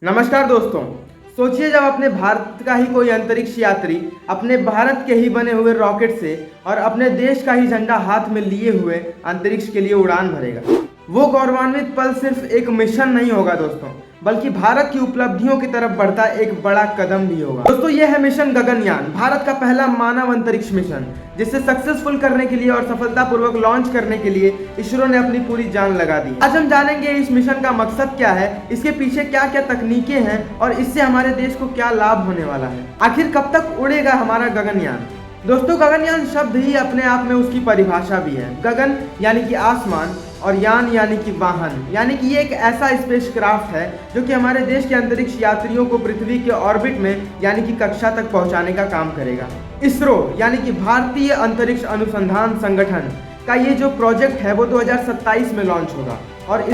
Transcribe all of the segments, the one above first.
नमस्कार दोस्तों। सोचिए जब अपने भारत का ही कोई अंतरिक्ष यात्री अपने भारत के ही बने हुए रॉकेट से और अपने देश का ही झंडा हाथ में लिए हुए अंतरिक्ष के लिए उड़ान भरेगा। वो गौरवान्वित पल सिर्फ एक मिशन नहीं होगा दोस्तों, बल्कि भारत की उपलब्धियों की तरफ बढ़ता एक बड़ा कदम भी होगा। दोस्तों ये है मिशन गगनयान, भारत का पहला मानव अंतरिक्ष मिशन, जिसे सक्सेसफुल करने के लिए और सफलतापूर्वक लॉन्च करने के लिए इसरो ने अपनी पूरी जान लगा दी। आज हम जानेंगे इस मिशन का मकसद क्या है, इसके पीछे क्या क्या तकनीकें हैं और इससे हमारे देश को क्या लाभ होने वाला है। आखिर कब तक उड़ेगा हमारा गगनयान। दोस्तों गगनयान शब्द ही अपने आप में उसकी परिभाषा भी है। गगन यानी कि आसमान और यान यानी कि वाहन, यानी कि ये एक ऐसा स्पेसक्राफ्ट है जो कि हमारे देश के अंतरिक्ष यात्रियों को पृथ्वी के ऑर्बिट में यानी कि कक्षा तक पहुंचाने का काम करेगा। इसरो यानी कि भारतीय अंतरिक्ष अनुसंधान संगठन का ये जो प्रोजेक्ट है वो 2027 में लॉन्च होगा और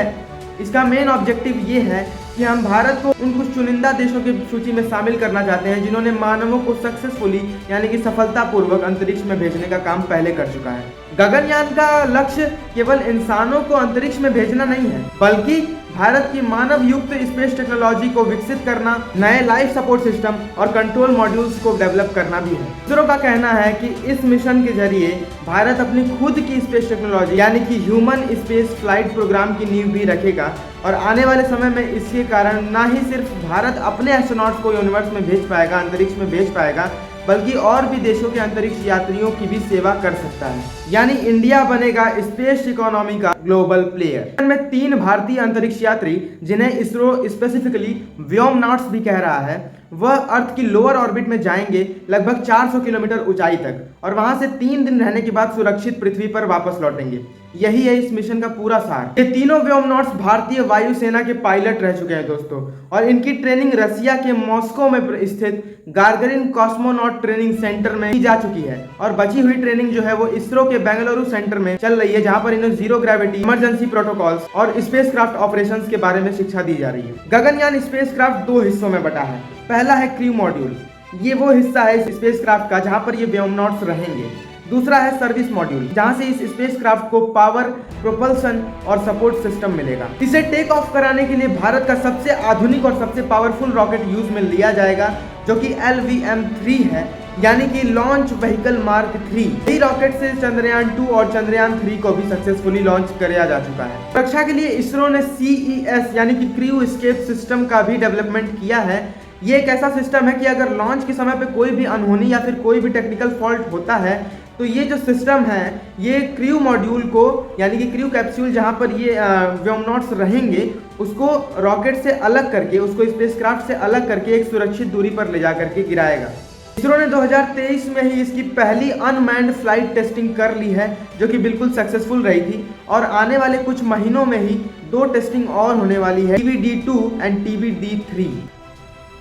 इसका मेन ऑब्जेक्टिव ये है कि हम भारत को उन कुछ चुनिंदा देशों की सूची में शामिल करना चाहते हैं जिन्होंने मानवों को सक्सेसफुली यानी कि सफलतापूर्वक अंतरिक्ष में भेजने का काम पहले कर चुका है। गगनयान का लक्ष्य केवल इंसानों को अंतरिक्ष में भेजना नहीं है, बल्कि भारत की मानव युक्त स्पेस टेक्नोलॉजी को विकसित करना, नए लाइफ सपोर्ट सिस्टम और कंट्रोल मॉड्यूल्स को डेवलप करना भी है। इसरो का कहना है कि इस मिशन के जरिए भारत अपनी खुद की स्पेस टेक्नोलॉजी यानी कि ह्यूमन स्पेस फ्लाइट प्रोग्राम की नींव भी रखेगा और आने वाले समय में इसके कारण न ही सिर्फ भारत अपने एस्ट्रोनॉट्स को यूनिवर्स में भेज पाएगा, अंतरिक्ष में भेज पाएगा, बल्कि और भी देशों के अंतरिक्ष यात्रियों की भी सेवा कर सकता है। यानी इंडिया बनेगा स्पेस इकोनॉमी का ग्लोबल प्लेयर। में 3 भारतीय अंतरिक्ष यात्री, जिन्हें इसरो स्पेसिफिकली व्योमनॉट्स भी कह रहा है, वह अर्थ की लोअर ऑर्बिट में जाएंगे लगभग 400 किलोमीटर ऊंचाई तक और वहां से 3 दिन रहने के बाद सुरक्षित पृथ्वी पर वापस लौटेंगे। यही है इस मिशन का पूरा सार। ये तीनों व्योमनॉट्स भारतीय वायुसेना के पायलट रह चुके हैं दोस्तों, और इनकी ट्रेनिंग रसिया के मॉस्को में स्थित गागारिन कॉस्मोनॉट ट्रेनिंग सेंटर में की जा चुकी है और बची हुई ट्रेनिंग जो है वो इसरो के बेंगलुरु सेंटर में चल रही है, जहां पर इन्हें जीरो ग्रेविटी, इमरजेंसी प्रोटोकॉल्स और स्पेसक्राफ्ट ऑपरेशंस के बारे में शिक्षा दी जा रही है। गगनयान स्पेसक्राफ्ट 2 हिस्सों में बटा है। पहला है क्रू मॉड्यूल, ये वो हिस्सा है इस स्पेसक्राफ्ट का जहां पर ये व्योमनॉट्स रहेंगे। दूसरा है सर्विस मॉड्यूल, जहां से इस स्पेसक्राफ्ट को पावर, प्रोपल्सन और सपोर्ट सिस्टम मिलेगा। इसे टेक ऑफ कराने के लिए भारत का सबसे आधुनिक और सबसे पावरफुल रॉकेट यूज में लिया जाएगा, जो कि LVM-3 है, यानी कि लॉन्च व्हीकल मार्क 3। इस रॉकेट से चंद्रयान 2 और चंद्रयान 3 को भी सक्सेसफुली लॉन्च किया जा चुका है। सुरक्षा के लिए इसरो ने CES यानी कि क्रू एस्केप सिस्टम का भी डेवलपमेंट किया है। ये एक ऐसा सिस्टम है कि अगर लॉन्च के समय पे कोई भी अनहोनी या फिर कोई भी टेक्निकल फॉल्ट होता है तो ये जो सिस्टम है ये क्रू मॉड्यूल को यानी कि क्रू कैप्सूल जहां पर ये व्योमनॉट्स रहेंगे उसको रॉकेट से अलग करके, उसको स्पेसक्राफ्ट से अलग करके एक सुरक्षित दूरी पर ले जा करके गिराएगा। इसरो ने 2023 में ही इसकी पहली अनमैन्ड फ्लाइट टेस्टिंग कर ली है, जो कि बिल्कुल सक्सेसफुल रही थी, और आने वाले कुछ महीनों में ही 2 टेस्टिंग और होने वाली है, TBD-2 एंड TBD-3।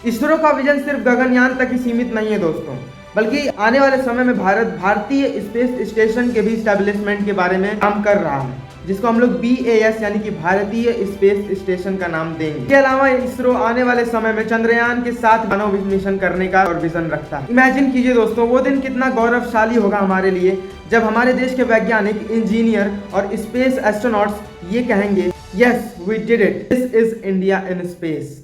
इसरो का विजन सिर्फ गगनयान तक ही सीमित नहीं है दोस्तों, बल्कि आने वाले समय में भारत भारतीय स्पेस स्टेशन के भी स्टैब्लिशमेंट के बारे में काम कर रहा है, जिसको हम लोग BAS यानी कि भारतीय स्पेस स्टेशन का नाम देंगे। इसके अलावा इसरो आने वाले समय में चंद्रयान के साथ मानव मिशन करने का और विजन रखता है। इमेजिन कीजिए दोस्तों, वो दिन कितना गौरवशाली होगा हमारे लिए जब हमारे देश के वैज्ञानिक, इंजीनियर और स्पेस एस्ट्रोनॉट्स ये कहेंगे, yes we did it, this is India in space.